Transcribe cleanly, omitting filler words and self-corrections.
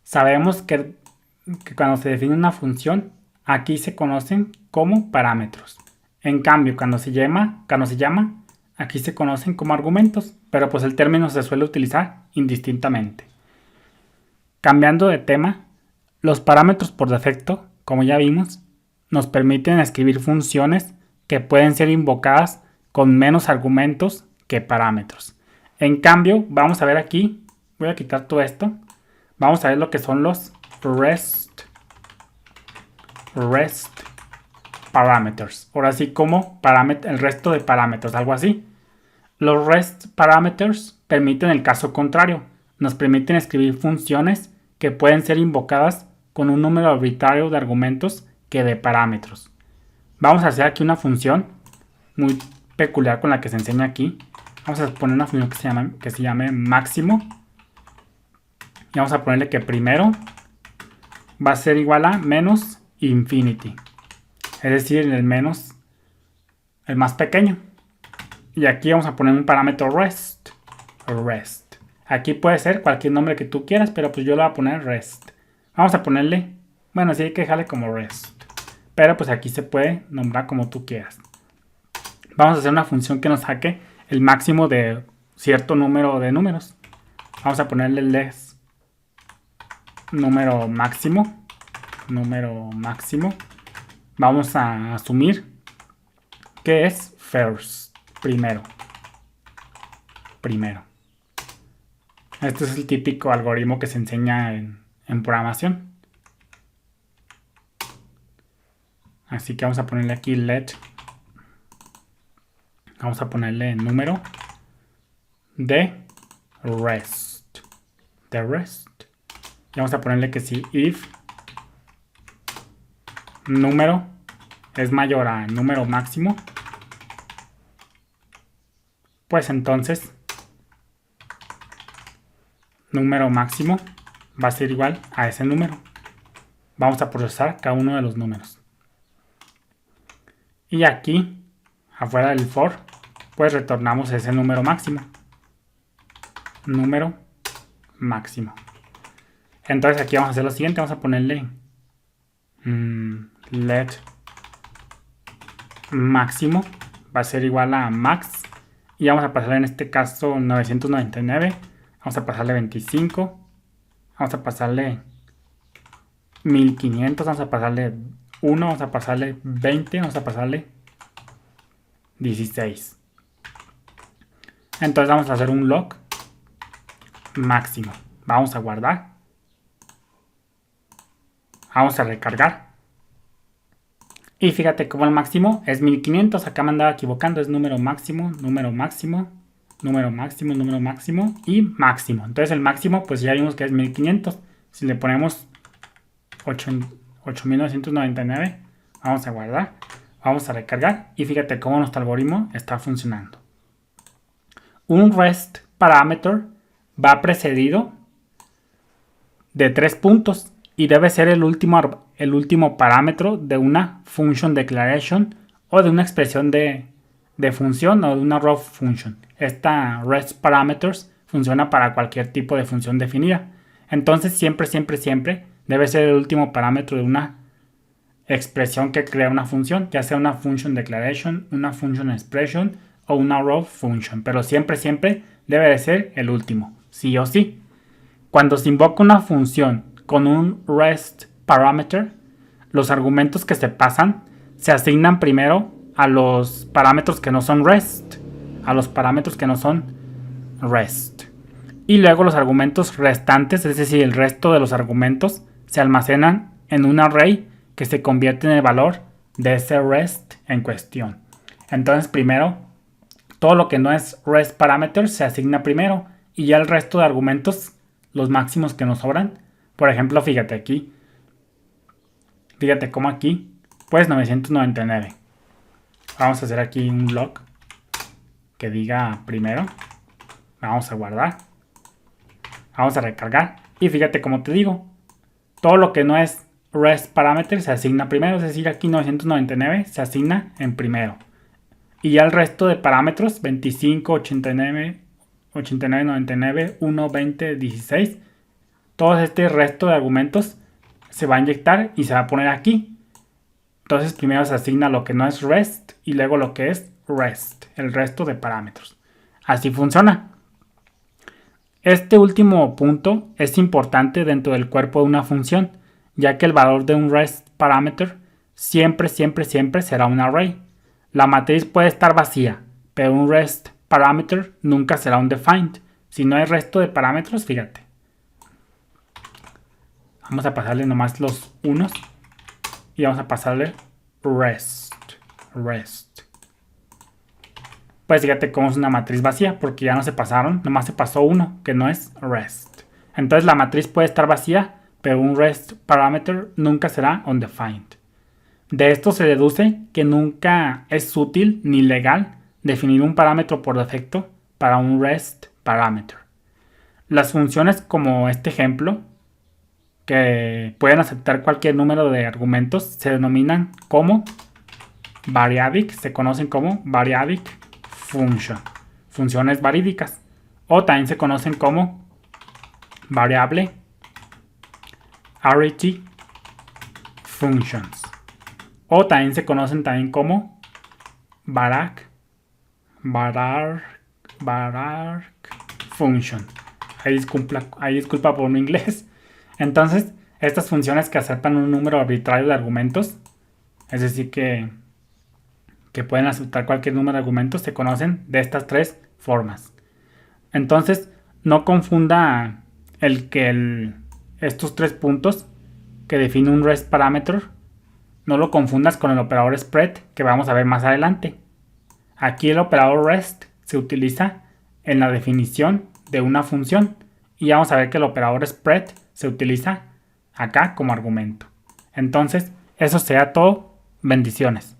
Sabemos que cuando se define una función, aquí se conocen como parámetros. En cambio, cuando se llama, aquí se conocen como argumentos, pero pues el término se suele utilizar indistintamente. Cambiando de tema, los parámetros por defecto, como ya vimos, nos permiten escribir funciones que pueden ser invocadas con menos argumentos que parámetros. En cambio, vamos a ver aquí, voy a quitar todo esto, vamos a ver lo que son los REST parameters. Ahora sí como el resto de parámetros, algo así. Los REST parameters permiten el caso contrario. Nos permiten escribir funciones que pueden ser invocadas con un número arbitrario de argumentos que de parámetros. Vamos a hacer aquí una función muy peculiar con la que se enseña aquí. Vamos a poner una función que se llame máximo. Y vamos a ponerle que primero va a ser igual a menos infinity. Es decir, el menos, el más pequeño. Y aquí vamos a poner un parámetro rest. Aquí puede ser cualquier nombre que tú quieras, pero pues yo le voy a poner rest. Vamos a ponerle, bueno, sí hay que dejarle como rest. Pero pues aquí se puede nombrar como tú quieras. Vamos a hacer una función que nos saque el máximo de cierto número de números. Vamos a ponerle les número máximo. Vamos a asumir que es first, primero. Este es el típico algoritmo que se enseña en programación. Así que vamos a ponerle aquí let. Vamos a ponerle número de rest. Y vamos a ponerle que si if número es mayor a número máximo, pues entonces número máximo va a ser igual a ese número. Vamos a procesar cada uno de los números. Y aquí, afuera del for, pues retornamos ese número máximo. Entonces aquí vamos a hacer lo siguiente. Vamos a ponerle let máximo va a ser igual a max. Y vamos a pasarle en este caso 999. Vamos a pasarle 25. Vamos a pasarle 1500. Vamos a pasarle 1. Vamos a pasarle 20. Vamos a pasarle 16. Entonces vamos a hacer un log máximo. Vamos a guardar. Vamos a recargar. Y fíjate cómo el máximo es 1500. Acá me andaba equivocando. Es número máximo y máximo. Entonces el máximo pues ya vimos que es 1500. Si le ponemos 8999, vamos a guardar. Vamos a recargar. Y fíjate cómo nuestro algoritmo está funcionando. Un REST parameter va precedido de 3 puntos. Y debe ser el último parámetro de una function declaration o de una expresión de función o de una raw function. Esta REST parameters funciona para cualquier tipo de función definida. Entonces siempre debe ser el último parámetro de una expresión que crea una función, ya sea una function declaration, una function expression o una raw function. Pero siempre debe de ser el último, sí o sí. Cuando se invoca una función con un REST parameter, los argumentos que se pasan se asignan primero a los parámetros que no son REST. Y luego los argumentos restantes, es decir, el resto de los argumentos, se almacenan en un array que se convierte en el valor de ese REST en cuestión. Entonces primero, todo lo que no es REST parameter se asigna primero y ya el resto de argumentos, los máximos que nos sobran. Por ejemplo, fíjate aquí. Fíjate cómo aquí, pues 999. Vamos a hacer aquí un log que diga primero. Vamos a guardar. Vamos a recargar. Y fíjate como te digo, todo lo que no es REST parameter se asigna primero. Es decir, aquí 999 se asigna en primero. Y ya el resto de parámetros, 25, 89, 99, 1, 20, 16, todo este resto de argumentos se va a inyectar y se va a poner aquí. Entonces primero se asigna lo que no es rest y luego lo que es rest, el resto de parámetros. Así funciona. Este último punto es importante dentro del cuerpo de una función, ya que el valor de un rest parameter siempre será un array. La matriz puede estar vacía, pero un rest parameter nunca será un defined. Si no hay resto de parámetros, fíjate. Vamos a pasarle nomás los unos y vamos a pasarle rest. Pues fíjate cómo es una matriz vacía, porque ya no se pasaron, nomás se pasó uno, que no es rest. Entonces la matriz puede estar vacía, pero un rest parameter nunca será undefined. De esto se deduce que nunca es útil ni legal definir un parámetro por defecto para un rest parameter. Las funciones como este ejemplo, que pueden aceptar cualquier número de argumentos, se denominan como variadic, se conocen como variadic function, funciones verídicas, o también se conocen como variable arity functions, o también se conocen también como vararc function. Ahí disculpa por mi inglés. Entonces, estas funciones que aceptan un número arbitrario de argumentos, es decir que pueden aceptar cualquier número de argumentos, se conocen de estas tres formas. Entonces, no confunda estos tres puntos que define un rest parameter, no lo confundas con el operador spread que vamos a ver más adelante. Aquí el operador rest se utiliza en la definición de una función y vamos a ver que el operador spread se utiliza acá como argumento. Entonces, eso sea todo. Bendiciones.